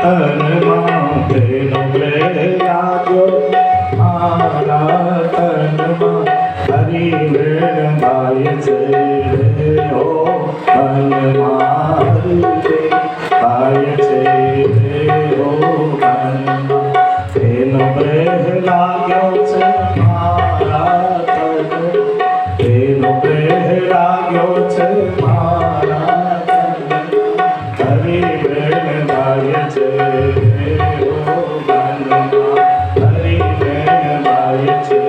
तन माथे नुरे लाग्यो मारा तन हरि वेण भाई से हो मन मारी भाई से हो मन तेन ब्रेह लाग्यो से मारा तन तेन ब्रेह लाग्यो से मारा तन हरि वेण भाई से हो मन हरि वेण भाई से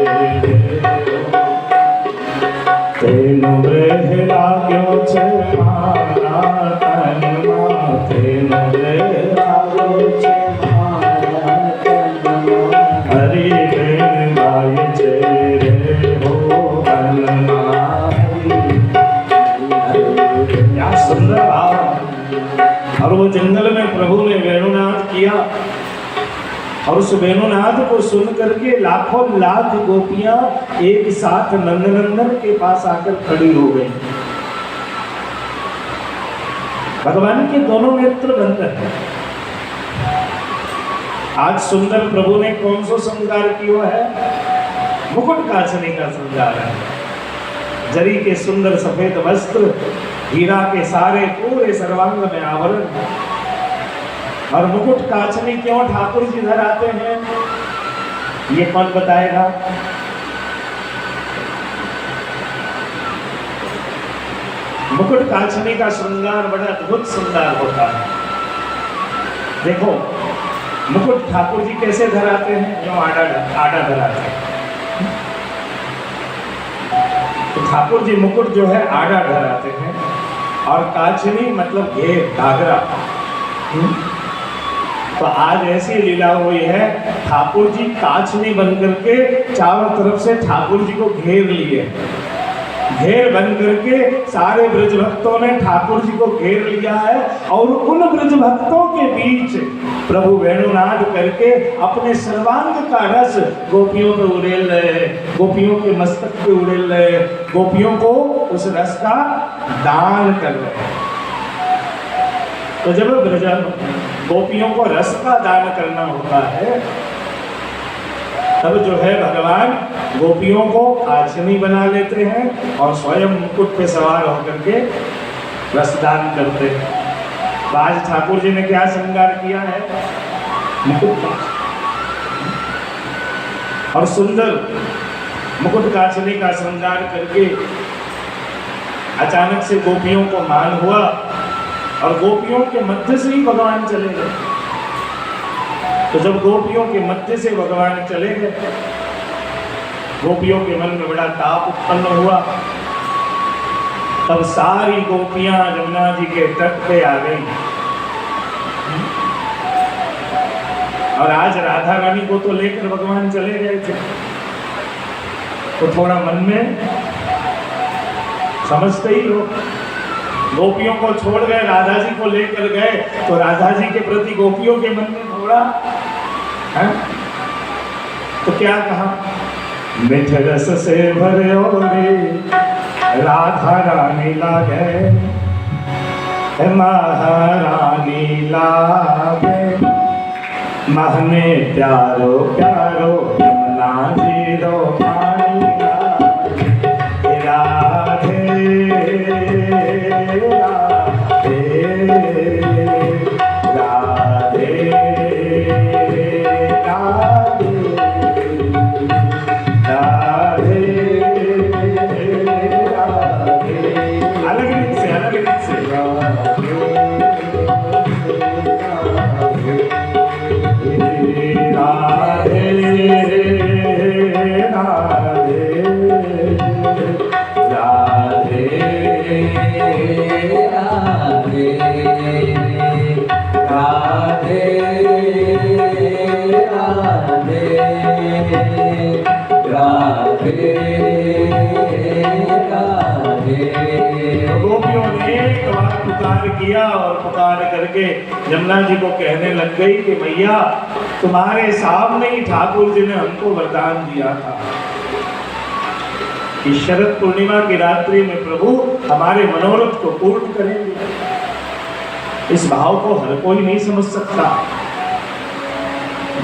तेन ब्रेह लाग्यो छे मारा तन तेन ब्रेह लाग्यो छे मारा तन हरि वेण भाई छे रे हो मन क्या सुंदर भाव। और वो जंगल में प्रभु ने वेणुनाद किया और उस वेणुनाद को सुन करके लाखों लाख गोपियां एक साथ नंदनंदन के पास आकर खड़ी हो गई। भगवान के दोनों नेत्र बंद हैं। आज सुंदर प्रभु ने कौन सा श्रृंगार किया है? मुकुट कांचनी का श्रृंगार है। जरी के सुंदर सफेद वस्त्र, हीरा के सारे पूरे सर्वांग में आवरण। और मुकुट कांचनी क्यों ठाकुर जी धराते हैं, ये कौन बताएगा? मुकुट कांचनी का श्रृंगार बड़ा अद्भुत श्रृंगार होता है। देखो मुकुट ठाकुर जी कैसे धराते हैं, जो आड़ा धराते हैं। तो ठाकुर जी मुकुट जो है आड़ा धराते हैं और कांचनी मतलब घेर घाघरा। तो आज ऐसी लीला हुई है, ठाकुर जी कांचनी बन करके चारों तरफ से ठाकुर जी को घेर लिए। घेर बन करके सारे ब्रज भक्तों ने ठाकुर जी को घेर लिया है और उन ब्रज भक्तों के बीच प्रभु वेणुनाद करके अपने सर्वांग का रस गोपियों पे उड़ेल रहे, गोपियों के मस्तक पे उड़ेल रहे, गोपियों को उस रस का दान कर रहे। तो जब ब्रज गोपियों को रस का दान करना होता है, तब जो है भगवान गोपियों को कांचनी बना लेते हैं और स्वयं मुकुट पे सवार होकर के रसदान करते हैं। तो आज ठाकुर जी ने क्या श्रृंगार किया है? मुकुट और सुंदर मुकुट कांचनी का श्रृंगार करके अचानक से गोपियों को मान हुआ और गोपियों के मध्य से ही भगवान चले गए। तो जब गोपियों के मध्य से भगवान चले गए, गोपियों के मन में बड़ा ताप उत्पन्न हुआ। तब सारी गोपियां यमुना जी के तट पे आ गई। और आज राधा रानी को तो लेकर भगवान चले गए थे, तो थोड़ा मन में समझते ही लोग गोपियों को छोड़ गए, राधा जी को लेकर गए, तो राधा जी के प्रति गोपियों के मन में थोड़ा है? तो क्या कहा? मिठ रस से भरे रे राधा रानी लागे, महारानी लागे, महने प्यारो प्यारो यमुना जी रो पानी लागे, राधे किया और पुकार करके यमुना जी को कहने लग गई कि मैया तुम्हारे सामने ही ठाकुर जी ने हमको वरदान दिया था कि शरद पूर्णिमा की रात्रि में प्रभु हमारे मनोरथ को पूर्ण करेंगे। इस भाव को हर कोई नहीं समझ सकता।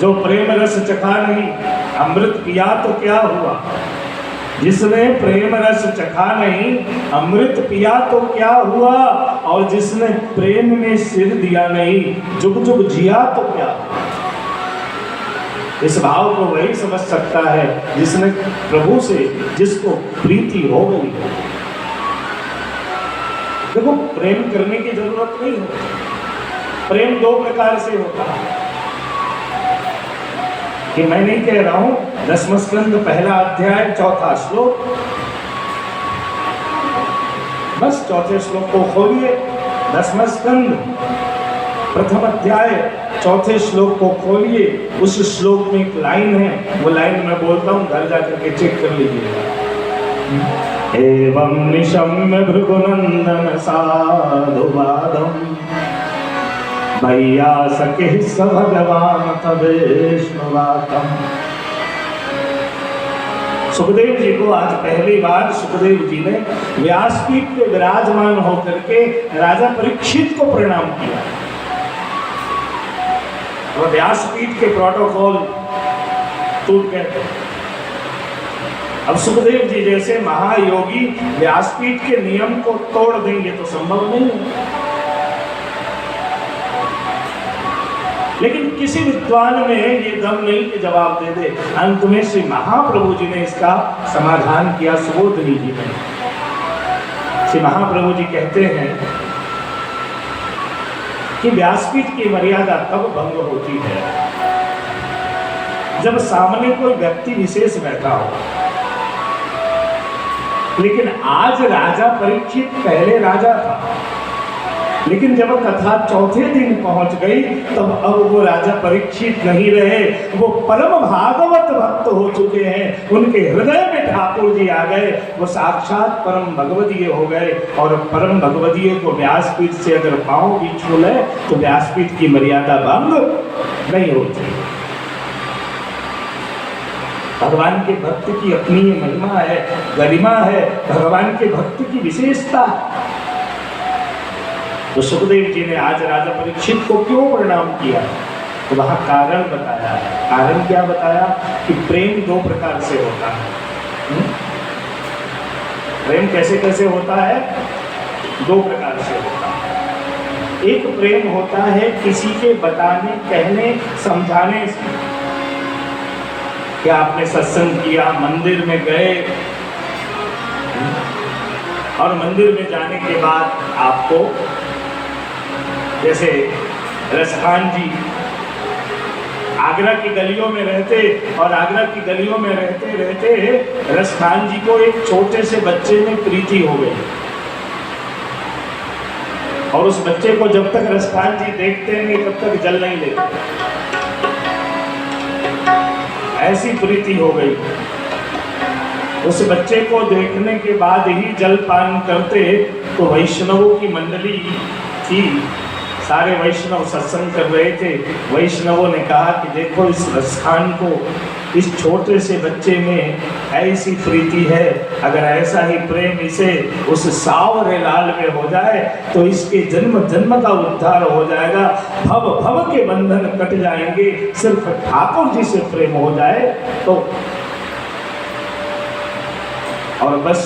जो प्रेम रस चखा नहीं, अमृत पिया तो क्या हुआ। जिसने प्रेम रस चखा नहीं, अमृत पिया तो क्या हुआ। और जिसने प्रेम में सिर दिया नहीं, जुग जुग जिया तो क्या हुआ। इस भाव को वही समझ सकता है जिसने प्रभु से, जिसको प्रीति हो गई। देखो, प्रेम करने की जरूरत नहीं होती। प्रेम दो प्रकार से होता है, कि मैं नहीं कह रहा हूं। दसम स्कंद पहला अध्याय चौथा श्लोक, बस चौथे श्लोक को खोलिए। दसम स्कंद प्रथम अध्याय चौथे श्लोक को खोलिए। उस श्लोक में एक लाइन है, वो लाइन मैं बोलता हूं, घर जाकर के चेक कर लीजिएगा। एवं निशम्य भृगुनंदन साधुवादम भैया सके स भगवान तवेष्णुवातम। सुखदेव जी को आज पहली बार सुखदेव जी ने व्यासपीठ पे विराजमान होकर के राजा परीक्षित को प्रणाम किया। और व्यासपीठ के प्रोटोकॉल टूट गए। अब सुखदेव जी जैसे महायोगी व्यासपीठ के नियम को तोड़ देंगे तो संभव नहीं है। लेकिन किसी विद्वान में ये दम नहीं कि जवाब दे दे। अंत में श्री महाप्रभु जी ने इसका समाधान किया। सुबोधनी जी ने, श्री महाप्रभु जी कहते हैं कि व्यासपीठ की मर्यादा तब भंग होती है जब सामने कोई व्यक्ति विशेष बैठा हो। लेकिन आज राजा परीक्षित पहले राजा था, लेकिन जब कथा चौथे दिन पहुंच गई तब अब वो राजा परीक्षित नहीं रहे, वो परम भागवत भक्त हो चुके हैं। उनके हृदय में ठाकुर जी आ गए, वो साक्षात परम भगवदीय हो गए। और परम भगवदीय को व्यासपीठ से अगर पांव भी छू ले तो व्यासपीठ की मर्यादा भंग नहीं होती। भगवान के भक्त की अपनी महिमा है, गरिमा है, भगवान के भक्त की विशेषता। तो सुखदेव जी ने आज राजा परीक्षित को क्यों प्रणाम किया, तो वहां कारण बताया। कारण क्या बताया कि प्रेम दो प्रकार से होता है। प्रेम कैसे कैसे होता है, दो प्रकार से होता है। एक प्रेम होता है किसी के बताने, कहने, समझाने से। क्या आपने सत्संग किया, मंदिर में गए और मंदिर में जाने के बाद आपको, जैसे रसखान जी आगरा की गलियों में रहते और आगरा की गलियों में रहते रहते रसखान जी को एक छोटे से बच्चे में प्रीति हो गई। और उस बच्चे को जब तक रसखान जी देखते नहीं तब तक जल नहीं लेते, ऐसी प्रीति हो गई। उस बच्चे को देखने के बाद ही जल पान करते। तो वैष्णवों की मंडली थी, सारे वैष्णव सत्संग कर रहे थे। वैष्णवों ने कहा कि देखो, इस रसखान को, इस छोटे से बच्चे में ऐसी प्रीति है, अगर ऐसा ही प्रेम इसे उस सावरे लाल में हो जाए तो इसके जन्म जन्म का उद्धार हो जाएगा, भव भव के बंधन कट जाएंगे। सिर्फ ठाकुर जी से प्रेम हो जाए तो। और बस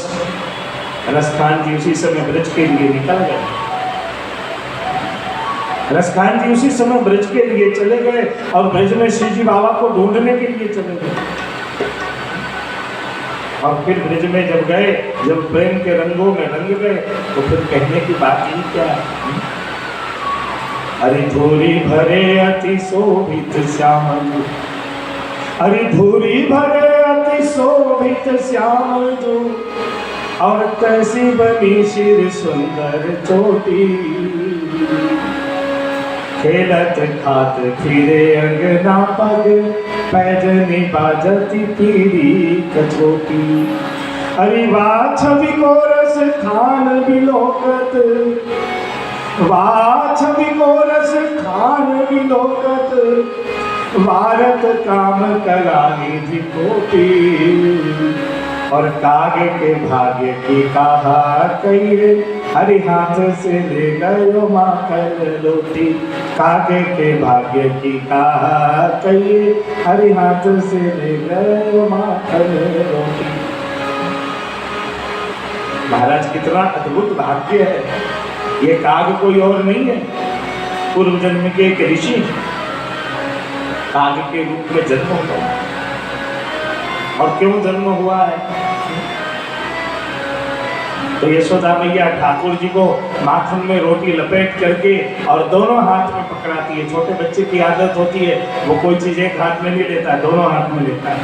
रसखान जी उसी समय ब्रज के लिए निकल गए। रसखान जी उसी समय ब्रज के लिए चले गए और ब्रज में श्री जी बाबा को ढूंढने के लिए चले गए। और फिर ब्रज में जब गए, जब प्रेम के रंगों में रंग गए, तो फिर कहने की बात ही क्या है। अरे धूरी भरे अति शोभित श्याम, अरे धूरी भरे अति शोभित श्याम जो, और कैसी बनी शिर सुंदर चोटी, खेलत खात फिरे अंगना पग, पैजनी बाजती पीरी कछोटी। अरे वाह छवि को रस खान बिलोकत, वाह छवि को रस खान बिलोकत, भारत काम करानी थी कोटी। और कागे के भाग्य की कहा कहिए, हरि हाथ से ले गयो माखन रोटी, कागे के भाग्य की कहा कहिए, हरि हाथ से ले गयो माखन रोटी। महाराज कितना अद्भुत भाग्य है, ये काग कोई और नहीं है, पूर्व जन्म के एक ऋषि काग के रूप में जन्म हुआ। और क्यों जन्म हुआ है? तो यशोदा मैया ठाकुर जी को माखन में रोटी लपेट करके और दोनों हाथ में पकड़ाती है। छोटे बच्चे की आदत होती है, वो कोई चीज एक हाथ में नहीं लेता, दोनों हाथ में लेता है।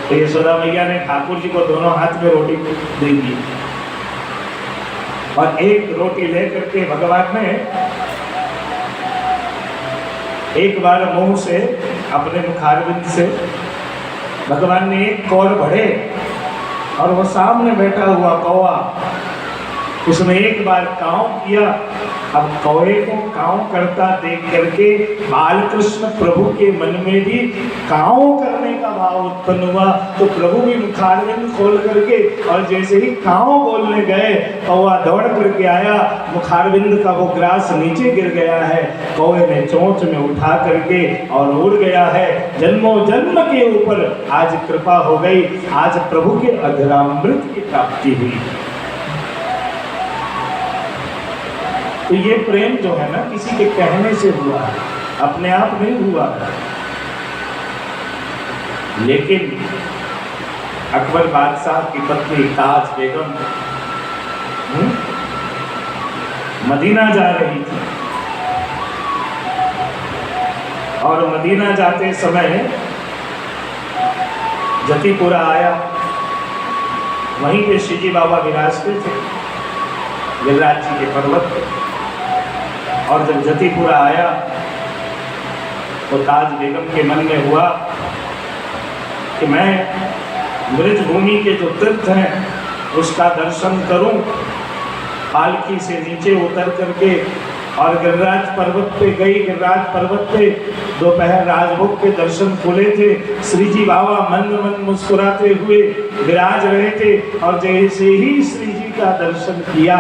तो यशोदा मैया ने ठाकुर जी को दोनों हाथ में रोटी दे दी और एक रोटी लेकर के भगवान ने एक बार मुंह से, अपने मुखारविंद से भगवान ने एक कौर बढ़े और वो सामने बैठा हुआ कौवा, उसने एक बार काँव किया। अब कौवे को काँव करता देख करके बालकृष्ण प्रभु के मन में भी काँव करने का भाव उत्पन्न हुआ। तो प्रभु भी मुखारविंद खोल करके और जैसे ही काँव बोलने गए, कौवा दौड़ करके आया, मुखारविंद का वो ग्रास नीचे गिर गया है, कौवे ने चोंच में उठा करके और उड़ गया है। जन्मों जन्म के ऊपर आज कृपा हो गई, आज प्रभु के अधरामृत की प्राप्ति हुई। तो ये प्रेम जो है ना, किसी के कहने से हुआ है, अपने आप नहीं हुआ है। लेकिन अकबर बादशाह की पत्नी ताज बेगम मदीना जा रही थी और मदीना जाते समय जतीपुरा आया, वहीं पे शिवजी बाबा विराजते थे गिरिराज जी के पर्वत पे। और जब जतीपुरा आया तो ताज बेगम के मन में हुआ कि मैं ब्रज भूमि के जो तीर्थ हैं उसका दर्शन करूं। पालकी से नीचे उतर करके और गिरिराज पर्वत पे गई। गिरिराज पर्वत पे दोपहर राजभोग के दर्शन खुले थे। श्री जी बाबा मंद मंद मुस्कुराते हुए विराज रहे थे और जैसे ही श्री जी का दर्शन किया,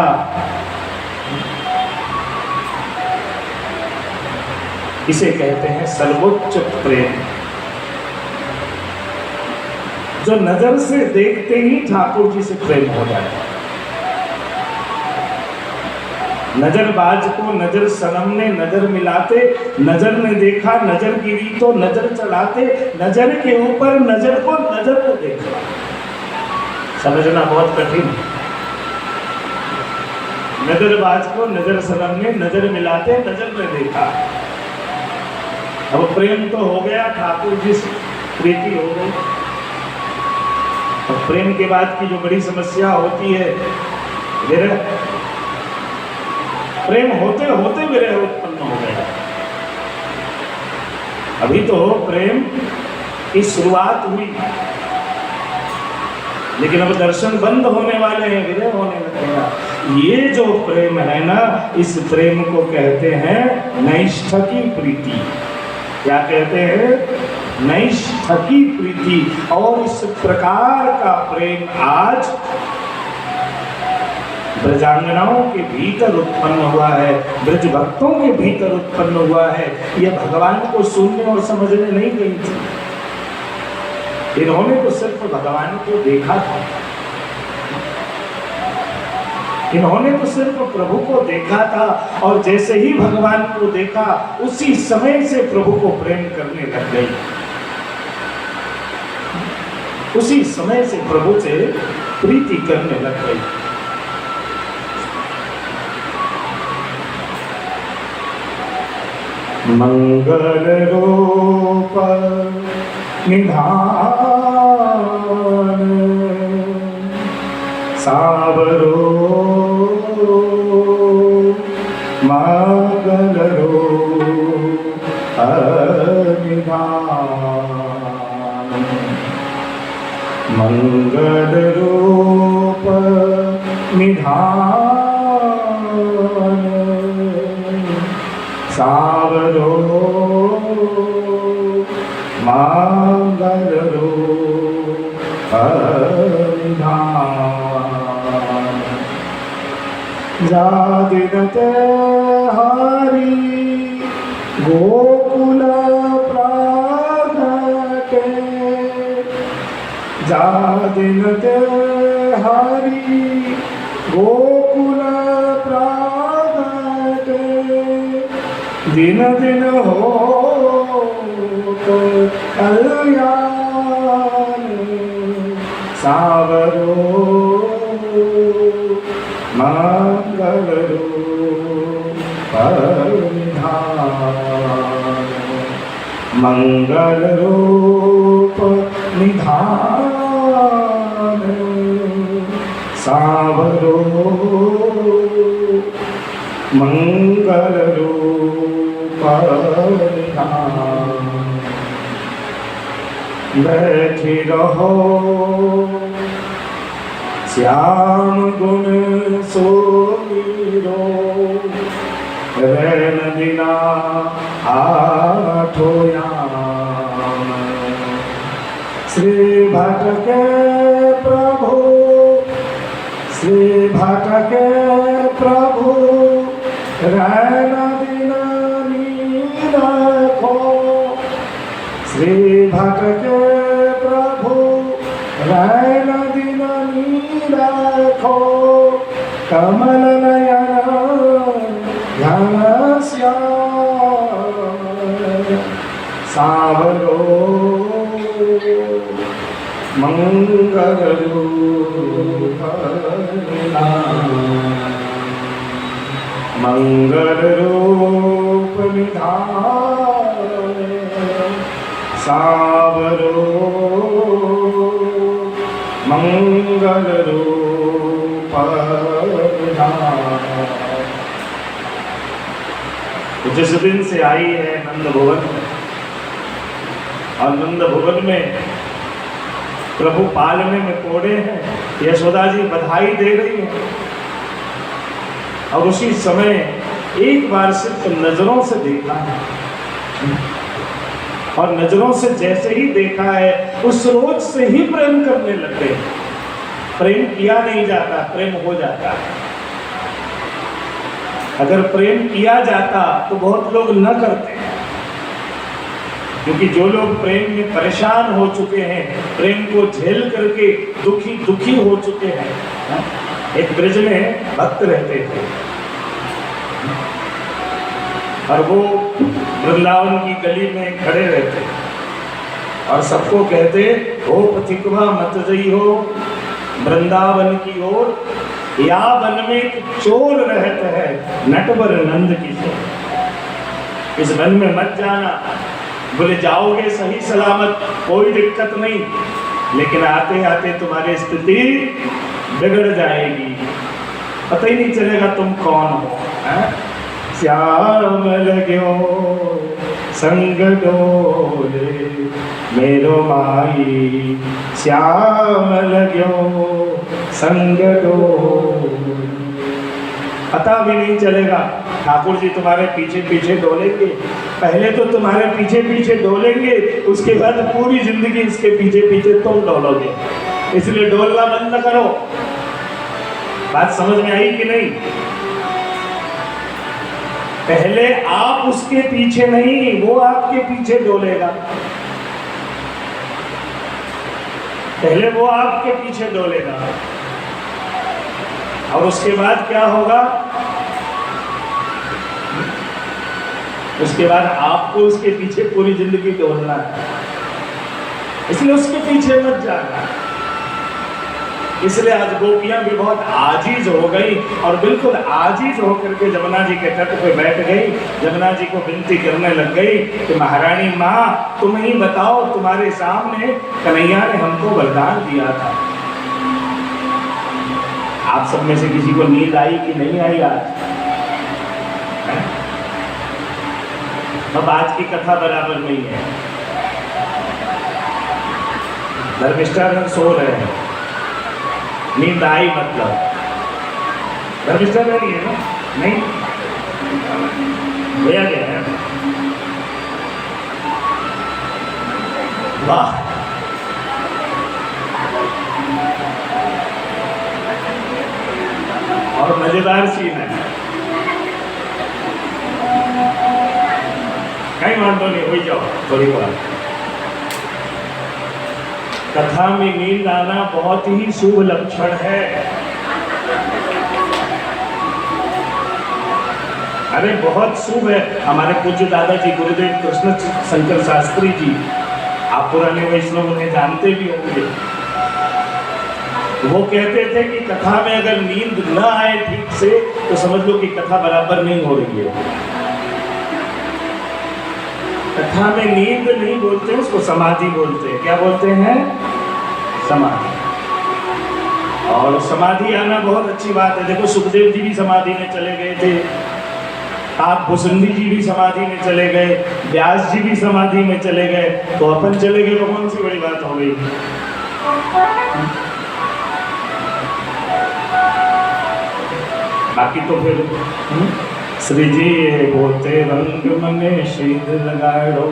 इसे कहते हैं सर्वोच्च प्रेम, जो नजर से देखते ही ठाकुर जी से प्रेम हो जाए। नजरबाज को नजर सनम ने नजर मिलाते, नजर ने देखा नजर गिरी तो नजर चढ़ाते, नजर के ऊपर नजर को देखा। समझना बहुत कठिन है। नजरबाज को नजर सनम ने नजर मिलाते, नजर ने देखा। अब प्रेम तो हो गया, ठाकुर जी से प्रीति हो गई। अब प्रेम के बाद की जो बड़ी समस्या होती है विरह। प्रेम होते होते विरह उत्पन्न हो गया। अभी तो प्रेम की शुरुआत हुई, लेकिन अब दर्शन बंद होने वाले हैं, विरह होने लगेगा। ये जो प्रेम है ना, इस प्रेम को कहते हैं नैष्ठकी प्रीति। क्या कहते हैं? नैष्ठकी प्रीति। और इस प्रकार का प्रेम आज ब्रजांगनाओं के भीतर उत्पन्न हुआ है, ब्रज भक्तों के भीतर उत्पन्न हुआ है। यह भगवान को सुनने और समझने नहीं गई थी, इन्होंने तो सिर्फ भगवान को देखा था। इन्होंने तो सिर्फ प्रभु को देखा था और जैसे ही भगवान को देखा उसी समय से प्रभु को प्रेम करने लग गई। उसी समय से प्रभु से प्रीति करने लग गई। मंगल रूप निधान सावरो मंगलो निधान। मंगल रूप निधान सावरो मंगल रूप निधान। जादिनते हरि गोकुल प्रागटे जादिनते हरि गोकुल प्रागटे दिन दिन हो तो कल्याण सावरो मंगल रूप निधान मंगल रूप निधान सावरो मंगल रूप निधान बैठी रहो श्याम गुण सोमीरो रैन दिना आठो याम श्री भट्ट के प्रभु श्री भट्ट के प्रभु रैन दिना नीरखो श्री भट्ट के प्रभु रैन दिना नीरखो कमल नयन घन श्याम सावरो मंगल रूप मंगल रूप निधान सावरो मंगल रूप निधान। जिस दिन से आई है नंद भवन और नंद भवन में प्रभु पालने में कोड़े हैं, यशोदा जी बधाई दे रही हैं और उसी समय एक बार सिर्फ नजरों से देखा है और नजरों से जैसे ही देखा है उस रोज से ही प्रेम करने लगते हैं। प्रेम किया नहीं जाता, प्रेम हो जाता है। अगर प्रेम किया जाता तो बहुत लोग न करते, क्योंकि जो लोग प्रेम में परेशान हो चुके हैं, प्रेम को झेल करके दुखी हो चुके हैं। एक ब्रज में भक्त रहते थे और वो वृंदावन की गली में खड़े रहते और सबको कहते हो पथिकवा मत जई हो वृंदावन की ओर, या वन में एक चोर रहता है नटवर नंद की सोर। इस वन में मत जाना, बोले जाओगे सही सलामत कोई दिक्कत नहीं, लेकिन आते आते तुम्हारी स्थिति बिगड़ जाएगी, पता ही नहीं चलेगा तुम कौन हो। श्याम लग्यो संग डोले मेरो माई, श्याम लग्यो संग डोले, पता भी नहीं चलेगा। ठाकुर जी तुम्हारे पीछे पीछे डोलेंगे, पहले तो तुम्हारे पीछे पीछे डोलेंगे, उसके बाद पूरी जिंदगी इसके पीछे पीछे तुम डोलोगे। इसलिए डोलना बंद न करो। बात समझ में आई कि नहीं? पहले आप उसके पीछे नहीं, वो आपके पीछे डोलेगा। पहले वो आपके पीछे डोलेगा और उसके बाद क्या होगा? उसके बाद आपको उसके पीछे पूरी जिंदगी डोलना है। इसलिए उसके पीछे मत जाना। इसलिए आज गोपियां भी बहुत आजीज हो गई और बिल्कुल आजीज होकर के जमुना जी के तट पे बैठ गई। जमुना जी को विनती करने लग गई कि महारानी माँ, तुम ही बताओ, तुम्हारे सामने कन्हैया ने हमको वरदान दिया था। आप सब में से किसी को नींद आई कि नहीं आई आज? अब आज की कथा बराबर नहीं है। धर्मिष्ठा सो रहे हैं, नींद आई मतलब धर्मिष्ठा नहीं है ना? नहीं भैया क्या है? वाह, और मजेदार सीन है। कहीं वांधो नहीं, हो जाओ थोड़ी बार। कथा में नींद आना बहुत ही शुभ लक्षण है। अरे बहुत शुभ है। हमारे पूज्य दादाजी गुरुदेव कृष्ण शंकर शास्त्री जी, आप पुराने वैष्णव उन्हें जानते भी होंगे, वो कहते थे कि कथा में अगर नींद न आए ठीक से तो समझ लो कि कथा बराबर नहीं हो रही है। कथा में नींद नहीं बोलते, उसको समाधि बोलते हैं। क्या बोलते हैं? समाधि। और समाधि आना बहुत अच्छी बात है। देखो सुखदेव जी भी समाधि में चले गए थे, आप भुसुंडी जी भी समाधि में चले गए, व्यास जी भी समाधि में चले गए, तो अपन चले गए तो कौन सी बड़ी बात हो गई? बाकी तो फिर श्री जी होते रंग मने शीद लगाड़ो,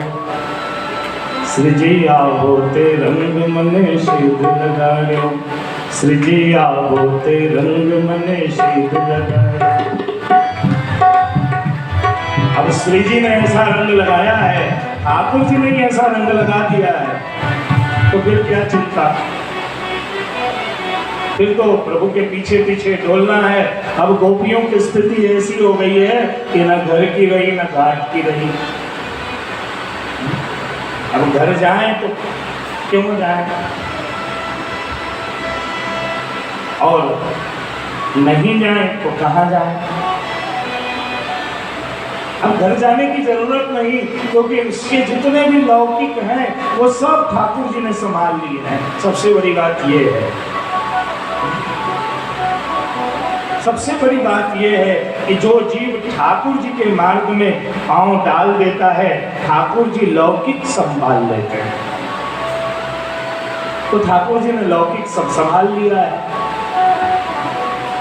श्री जी होते रंग मने शीद लगाड़ो, श्री जी होते रंग मने शीद लगाड़ो। अब श्री जी ने ऐसा रंग लगाया है, ठाकुर जी ने ऐसा रंग लगा दिया है, तो फिर क्या चिंता? फिर तो प्रभु के पीछे पीछे डोलना है। अब गोपियों की स्थिति ऐसी हो गई है कि ना घर की रही ना घाट की रही। अब घर जाएं तो क्यों जाएं, और नहीं जाएं तो कहां जाएं? अब घर जाने की जरूरत नहीं, क्योंकि इसके जितने भी लौकिक हैं वो सब ठाकुर जी ने संभाल लिए हैं। सबसे बड़ी बात ये है, सबसे बड़ी बात यह है कि जो जीव ठाकुर जी के मार्ग में पांव डाल देता है, ठाकुर जी लौकिक संभाल लेते हैं। तो ठाकुर जी ने लौकिक सब संभाल लिया है।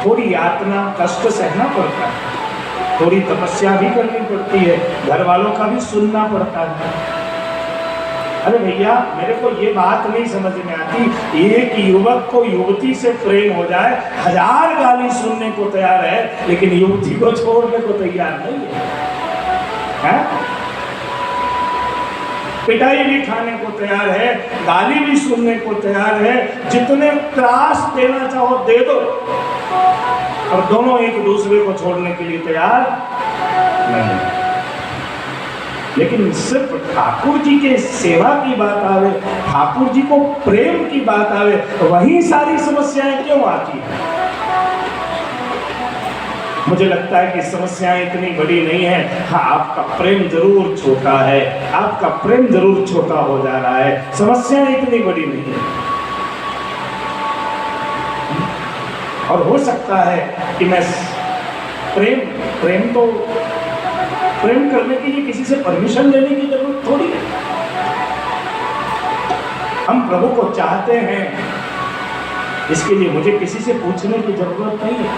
थोड़ी यातना कष्ट सहना पड़ता है, थोड़ी तपस्या भी करनी पड़ती है, घर वालों का भी सुनना पड़ता है। अरे भैया, मेरे को ये बात नहीं समझ में आती, एक युवक को युवती से प्रेम हो जाए, 1000 गाली सुनने को तैयार है, लेकिन युवती को छोड़ने को तैयार नहीं है। पिटाई भी खाने को तैयार है, गाली भी सुनने को तैयार है, जितने त्रास देना चाहो दे दो, और दोनों एक दूसरे को छोड़ने के लिए तैयार नहीं। लेकिन सिर्फ ठाकुर जी के सेवा की बात आवे, ठाकुर जी को प्रेम की बात आवे, वहीं सारी समस्याएं क्यों आती हैं? मुझे लगता है कि समस्याएं इतनी बड़ी नहीं है। हाँ, आपका प्रेम जरूर छोटा है, आपका प्रेम जरूर छोटा हो जा रहा है, समस्याएं इतनी बड़ी नहीं है। और हो सकता है कि मैं प्रेम करने के लिए किसी से परमिशन लेने की जरूरत थोड़ी है। हम प्रभु को चाहते हैं, इसके लिए मुझे किसी से पूछने की जरूरत नहीं है।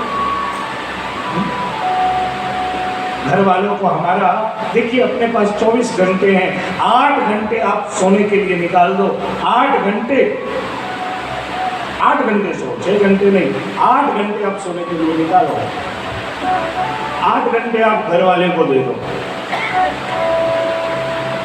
घर वालों को हमारा, देखिए अपने पास 24 घंटे हैं, 8 घंटे आप सोने के लिए निकाल दो। 8 घंटे सो, 6 घंटे नहीं, 8 घंटे आप सोने के लिए निकालो। 8 घंटे आप घर वाले को दे दो,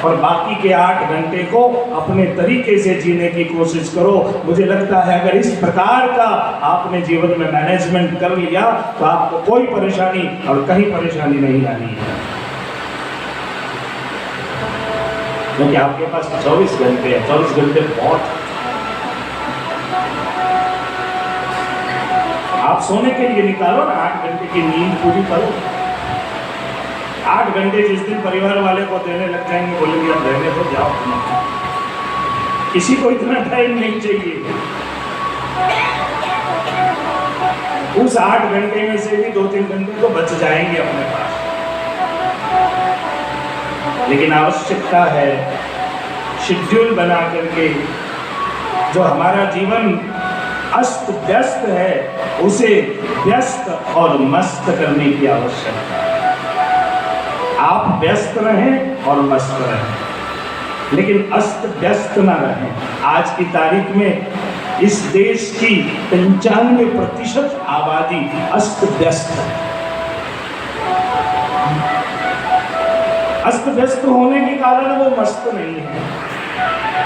और बाकी के 8 घंटे को अपने तरीके से जीने की कोशिश करो। मुझे लगता है अगर इस प्रकार का आपने जीवन में मैनेजमेंट कर लिया तो आपको कोई परेशानी और कहीं परेशानी नहीं आनी है, क्योंकि आपके पास 24 घंटे है। 24 घंटे बहुत, आप सोने के लिए निकालो ना, 8 घंटे की नींद पूरी करो। 8 घंटे जिस दिन परिवार वाले को देने लग जाएंगे, बोलेंगे अब रहने तो जाओ, किसी को इतना टाइम नहीं चाहिए। उस 8 घंटे में से भी 2-3 घंटे तो बच जाएंगे अपने पास। लेकिन आवश्यकता है शेड्यूल बना करके, जो हमारा जीवन अस्त व्यस्त है उसे व्यस्त और मस्त करने की आवश्यकता है। आप व्यस्त रहें और मस्त रहें, लेकिन अस्त व्यस्त ना रहें। आज की तारीख में इस देश की 95% आबादी अस्त व्यस्त है। अस्त व्यस्त होने के कारण वो मस्त नहीं है।